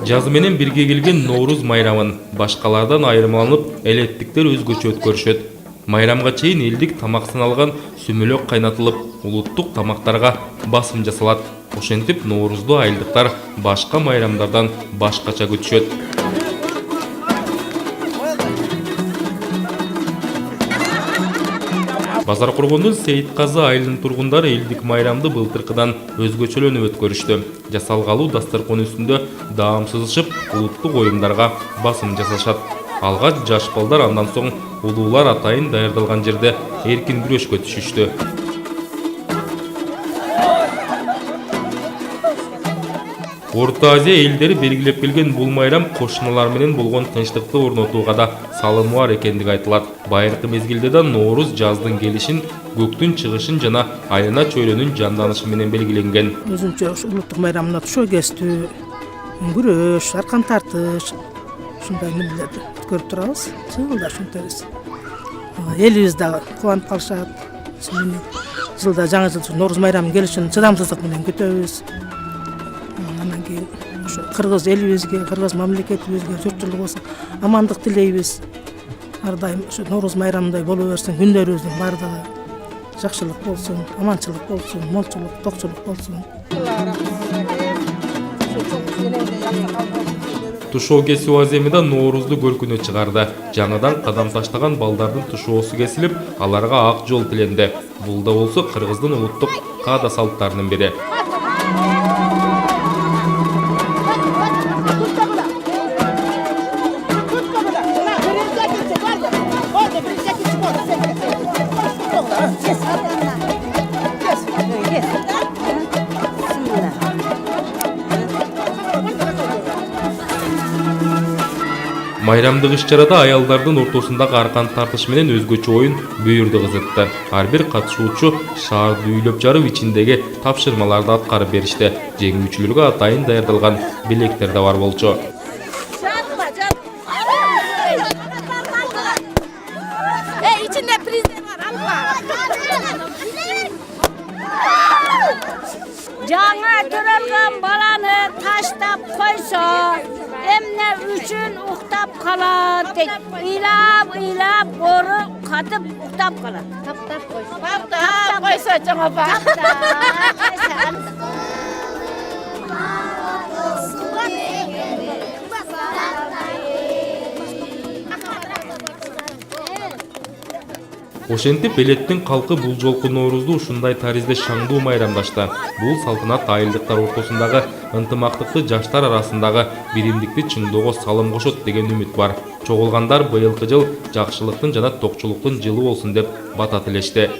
Жазы менен бирге келген Ноорuz майрамын башкалардан айырмаланып, элеттиктер өзгөчө өткөрүшөт. Майрамга чейин элдик тамак саналган сүмөлөк кайнатылып, улуттук тамактарга басым жасалат. Ошентип Ноорузду айылдыктар башка майрамдардан башкача күтүшөт. Базар Коргондун Сейитказы айылынын тургундары элдик майрамды былтыркыдан өзгөчөлөнүп өткөрүштү. Жасалгалуу дасторкон үстүндө даам сызышып, улуттук оюндарга басым жасашат. Алгач жаш балдар, андан соң улуулар атайын даярдалган жерде эркин күрөшкө түшүштү. Орто Азия элдери белгилеп келген бул майрам кошуналар менен болгон тынчтыкты орнотууга да салымы бар экендиги айтылат. Байыркы мезгилде да Ноорuz жаздын келишин, көктүн чыгышын жана айлана чөйрөнүн жанданышы менен белгиленген. Өзүнчө улуттук майрамына тушоо кестүү, күрөш, аркан тартыш, ушундай нерселерди өткөрүп турабыз. Жылда ушунтайбыз. Элибиз дагы кубанып калышат. Жылда жаңы жыл Ноорuz майрамынын келишин чыдамсыздык менен күтөбүз. Анан кийин ошо кыргыз элибизге, кыргыз мамлекетибизге журтчулук болсо амандык тилейбиз. Ар дайым ошо Ноорuz майрамындай боло берсин, күндөрүбүздүн баардыгы жакшылык болсун, аманчылык болсун, молчулук, токчулук болсун. Тушоо кесүү аземида Ноорузду көркүнө чыгарды. Жаңыдан кадам таштаган балдардын тушоосу кесилип, аларга ак жол тиленди. Бул да болсо кыргыздын улуттук каада салттарынын бири. Майрамдык иш-чарада аялдардын ортосундагы аркан тартыш менен өзгөчө оюн бөйүрдү кызытты. Ар бир катышуучу шаарды үйлөп жарып ичиндеги тапшырмаларды аткарып беришти. Жеңүүчүлөргө атайын даярдалган белектер да бар болчу. İçinde prizler var, Allah. Жаңа төрөлгөн баланы таштап койсо, эмне үчүн уктап калат дейт. Ыйлап, бору катып уктап калат. Таптап койсо жаңа ба. Ошентип элеттин калкы бул жолку Ноорузду ушундай таризде шаңдуу майрамдашты. Бул салтанат айылдыктар ортосундагы ынтымактыкты, жаштар арасындагы биримдикти чыңдоого салым кошот деген үмүт бар. Чогулгандар быйылкы жыл жакшылыктын жана токчулуктун жылы болсун деп бата тилешти.